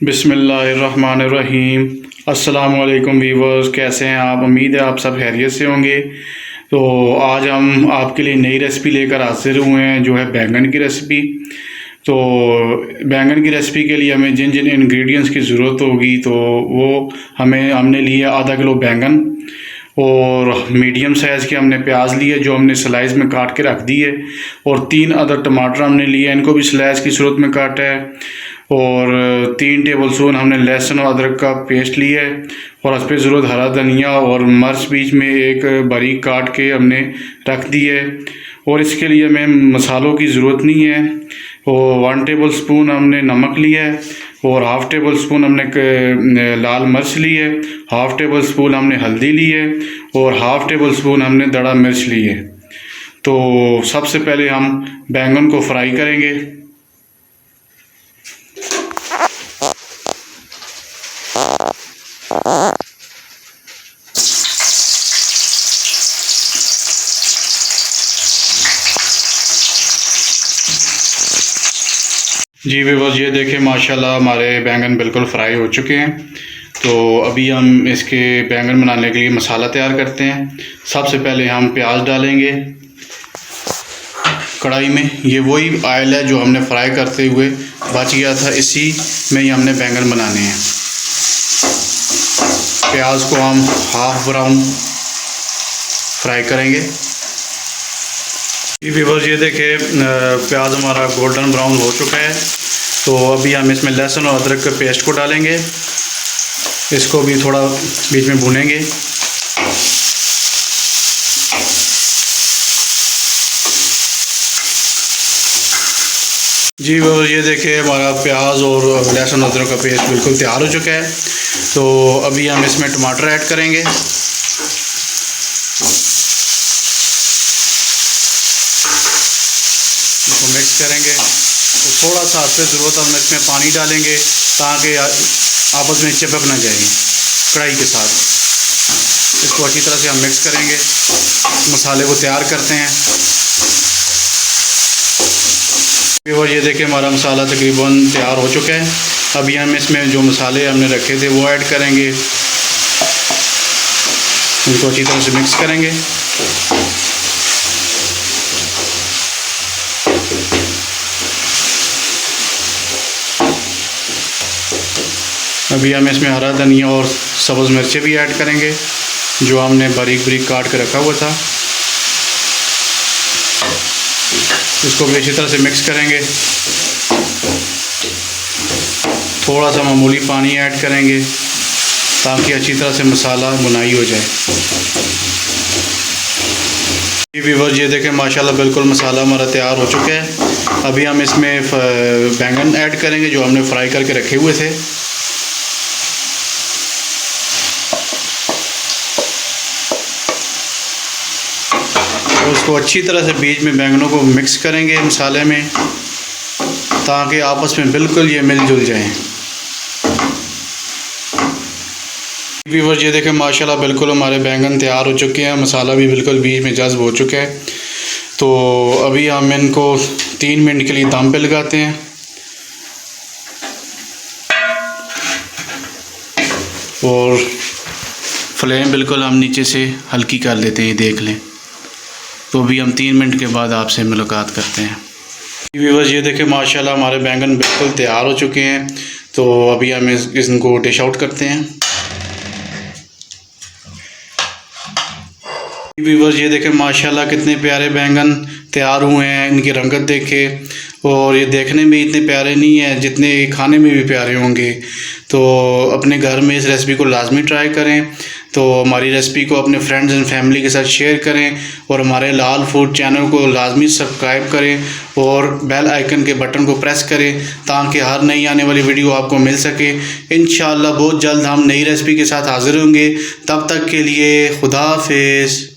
बिस्मिल्लाहिर्रहमानिर्रहीम। अस्सलाम वालेकुम वीवर्स, कैसे हैं आप? उम्मीद है आप सब खैरियत से होंगे। तो आज हम आपके लिए नई रेसिपी लेकर हाजिर हुए हैं, जो है बैंगन की रेसिपी। तो बैंगन की रेसिपी के लिए हमें जिन जिन इंग्रेडिएंट्स की ज़रूरत होगी तो वो हमने लिए आधा किलो बैंगन, और मीडियम साइज़ के हमने प्याज लिए जो हमने स्लाइस में काट के रख दी है, और 3 अदर टमाटर हमने लिए, इनको भी स्लाइस की सूरत में काटा है, और 3 टेबल स्पून हमने लहसुन और अदरक का पेस्ट लिया है, और उस पर ज़रूरत हरा धनिया और मिर्च बीच में एक बारीक काट के हमने रख दी है। और इसके लिए हमें मसालों की ज़रूरत नहीं है। और 1 टेबल स्पून हमने नमक लिया है, और हाफ़ टेबल स्पून हमने लाल मिर्च ली है, हाफ़ टेबल स्पून हमने हल्दी ली है, और हाफ़ टेबल स्पून हमने दड़ा मिर्च ली है। तो सबसे पहले हम बैंगन को फ्राई करेंगे। जी व्यूअर्स, ये देखें माशाल्लाह हमारे बैंगन बिल्कुल फ्राई हो चुके हैं। तो अभी हम इसके बैंगन बनाने के लिए मसाला तैयार करते हैं। सबसे पहले हम प्याज डालेंगे कढ़ाई में। ये वही ऑयल है जो हमने फ्राई करते हुए बच गया था, इसी में ही हमने बैंगन बनाने हैं। प्याज को हम हाफ ब्राउन फ्राई करेंगे। व्यूअर्स, ये देखें प्याज हमारा गोल्डन ब्राउन हो चुका है। तो अभी हम इसमें लहसुन और अदरक के पेस्ट को डालेंगे, इसको भी थोड़ा बीच में भूनेंगे। जी व्यूअर्स, ये देखें हमारा प्याज और लहसुन अदरक का पेस्ट बिल्कुल तैयार हो चुका है। तो अभी हम इसमें टमाटर ऐड करेंगे। इसको मिक्स करेंगे, तो थोड़ा सा हद पे ज़रूरत हम इसमें पानी डालेंगे ताकि आपस में चिपक ना जाए कढ़ाई के साथ। इसको अच्छी तरह से हम मिक्स करेंगे, मसाले को तैयार करते हैं। और ये देखिए हमारा मसाला तकरीबन तैयार हो चुका है। अभी हम इसमें जो मसाले हमने रखे थे वो ऐड करेंगे, इनको अच्छी तरह से मिक्स करेंगे। अभी हम इसमें हरा धनिया और सब्ज़ मिर्चें भी ऐड करेंगे जो हमने बारीक बारीक काट के रखा हुआ था। इसको भी अच्छी तरह से मिक्स करेंगे। थोड़ा सा मामूली पानी ऐड करेंगे ताकि अच्छी तरह से मसाला भुनाई हो जाए। व्यूअर्स, ये देखें माशाल्लाह बिल्कुल मसाला हमारा तैयार हो चुका है। अभी हम इसमें बैंगन ऐड करेंगे जो हमने फ्राई करके रखे हुए थे। और उसको अच्छी तरह से बीच में बैंगनों को मिक्स करेंगे मसाले में ताकि आपस में बिल्कुल ये मिलजुल जाएं। व्यूअर्स, ये देखें माशाल्लाह बिल्कुल हमारे बैंगन तैयार हो चुके हैं, मसाला भी बिल्कुल बीच में जज्ब हो चुका है। तो अभी हम इनको 3 मिनट के लिए दम पे लगाते हैं। और फ्लेम बिल्कुल हम नीचे से हल्की कर लेते हैं, देख लें। तो अभी हम 3 मिनट के बाद आपसे मुलाकात करते हैं। व्यूअर्स, ये देखें माशाल्लाह हमारे बैंगन बिल्कुल तैयार हो चुके हैं। तो अभी हम इनको डिश आउट करते हैं। व्यूअर्स, ये देखें माशाल्लाह कितने प्यारे बैंगन तैयार हुए हैं। इनकी रंगत देखें, और ये देखने में इतने प्यारे नहीं हैं जितने खाने में भी प्यारे होंगे। तो अपने घर में इस रेसिपी को लाजमी ट्राई करें। तो हमारी रेसिपी को अपने फ्रेंड्स एंड फैमिली के साथ शेयर करें, और हमारे लाल फूड चैनल को लाजमी सब्सक्राइब करें, और बेल आइकन के बटन को प्रेस करें ताकि हर नई आने वाली वीडियो आपको मिल सके। इंशाअल्लाह बहुत जल्द हम नई रेसिपी के साथ हाज़िर होंगे। तब तक के लिए खुदा हाफिज़।